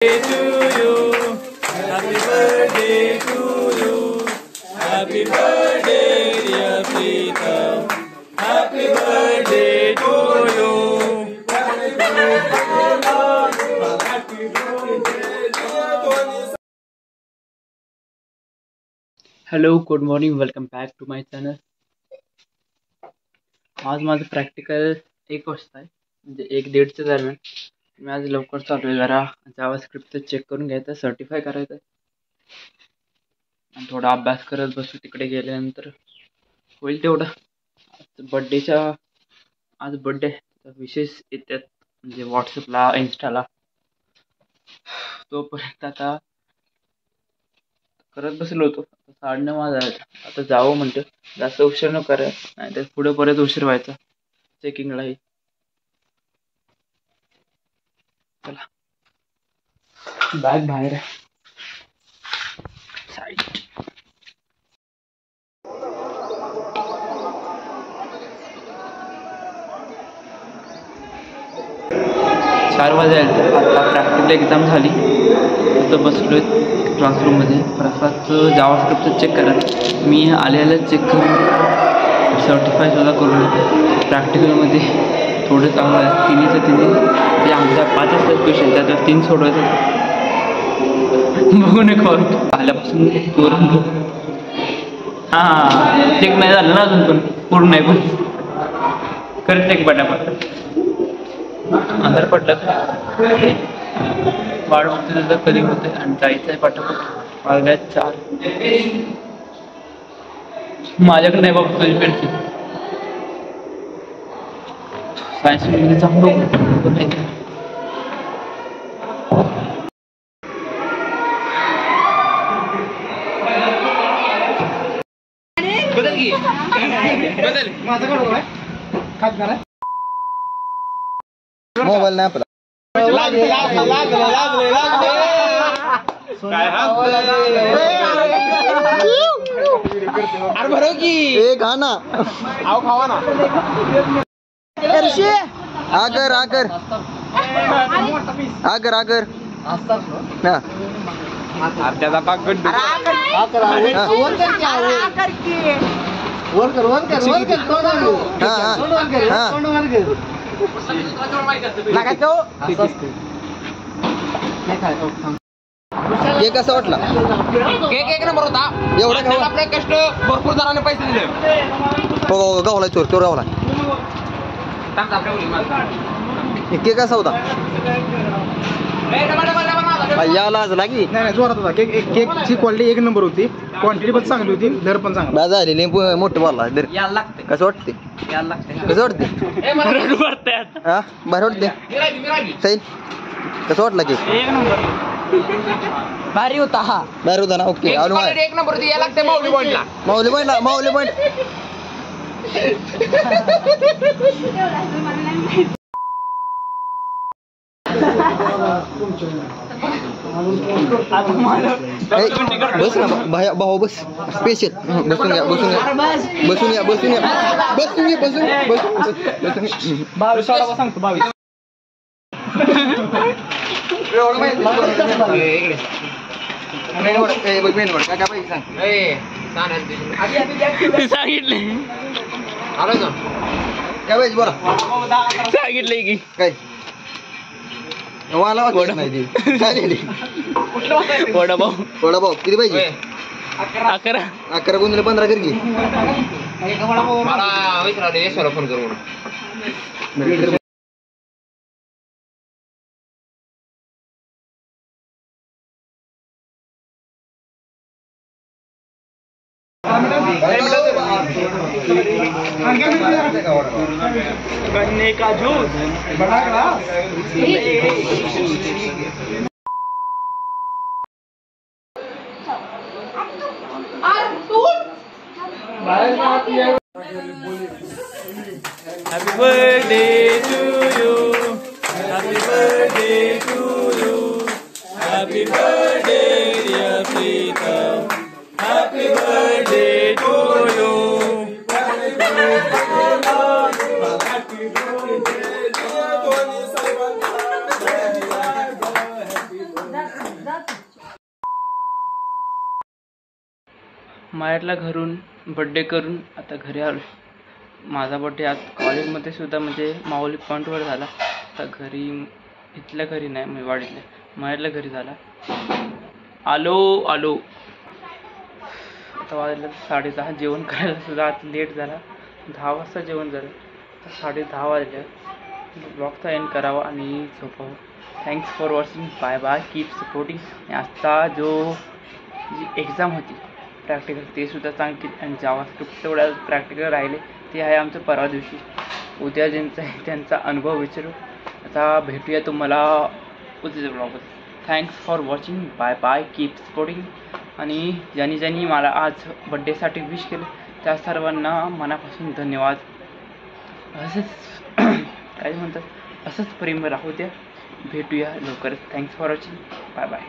to you. Happy birthday to you. Happy birthday, dear Pritam. Happy birthday to you. Hello, good morning, welcome back to my channel. आज माझं practical 1 वाजता आहे, म्हणजे 1:30च्या दरम्यान. मी आज लवकर चालू आहे, जरा जावा स्क्रिप्टचं चेक करून घ्यायचं, सर्टिफाय करायचं आणि थोडा अभ्यास करत बसू. तिकडे गेल्यानंतर होईल तेवढं. आज बड्डे विशेष येतात, म्हणजे व्हॉट्सअपला, इन्स्टाला. तोपर्यंत आता करत बसलो होतो. 9:30 वाजले. आता जावं म्हणतो, जास्त उशीर न करा, नाही तर पुढे परत उशीर व्हायचा चेकिंगलाही. चला, बॅग बाहेर आहे. साईड 4 वाजले. आता प्रॅक्टिकल एक्झाम झाली, आता बसलोय क्लासरूममध्ये. प्रसादचं जावा स्क्रिप्टचं चेक करत, मी आलेलं चेक करून सर्टिफाय सुद्धा करून प्रॅक्टिकलमध्ये थोडं चांगलं आहे. तिन्ही म्हणजे आमच्या 5 असतात क्वेश्चन, त्यात 3 सोडवायचं. बघू नये कॉल आल्यापासून हां चेक नाही झालं ना अजून, पण पूर्ण नाही, पण खरंच चेक पटापट अंधार पडलं वाढ होते, त्याचं कधी होते आणि जायचं आहे पटापट. वाजल्या 4. माझ्याकडे नाही बाबा तुझी पेन्सिल. सायन्स मध्ये चांगलं मोबाईल नाही आपला. एक हा ना, खावा ना. आगर आगर आगर आगर त्याचा पाक केक कसा वाटला? केक 1 नंबर होता. एवढा खाऊ आपले कष्ट भरपूर जणांनी पैसे दिले. हो गावला चोर गावला. केक कसा होता? याला लागी नाही जोरात होता केक. केकची क्वालिटी 1 नंबर होती, क्वांटिटी पण चांगली होती, दर पण चांगला झालेली. मोठं बोलला दर. यायला लागते, कसं वाटते? यायला लागते. कसं वाटते? हा बाहेर वाटते. सैन कसं वाटलं केक? 1 नंबर भारी होता. हा बाहेर होता ना. ओके. 1 नंबर होती. यायला लागते माऊली पॉईंटला. माऊली पॉईंट बस ना भाऊ बस. स्पेशल बसून घ्या. 22 सांगतो. 22 सांगितले. बोला सांगितलंय की काय मला नाही. वडापाव किती पाहिजे? 11 गुणिले 15 कर की. मला विचारले यशला फोन करू. गन्ने का जूस बड़ा glass. Happy birthday to you. Happy birthday to you. Happy birthday, dear Pritam. Happy birthday to you. माहेरला घरून बड्डे करून आता घरी आलो. माझा बड्डे आज कॉलेजमध्ये सुद्धा म्हणजे माऊली पॉईंटवर झाला. आता घरी इथल्या घरी नाही म्हणजे वाडीतल्या माहेरला घरी झाला. आलो आता वाजलं 10:30. जेवण करायला सुद्धा आज लेट झाला. 10 वाजता जेवण झालं. आता 10:30 वाजले. ब्लॉगचा एंड करावा आणि झोपावं. Thanks for watching. Bye bye. Keep supporting. आजचा जी एक्झाम होती प्रॅक्टिकल ते सुद्धा चांगली आणि जावास्क्रिप्ट तेवढ्या प्रॅक्टिकल राहिले ते आहे आमचं परवा दिवशी. उद्या ज्यांचा आहे त्यांचा अनुभव विचारू. आता भेटूया तुम्हाला उद्याच्या ब्लॉगमध्ये. Thanks for watching. Bye bye. Keep supporting. आणि ज्यांनी मला आज बड्डेसाठी विश केलं त्या सर्वांना मनापासून धन्यवाद. असंच काय म्हणतात असंच प्रेम राहू द्या. भेटूया लवकरच. Thanks for watching. Bye bye.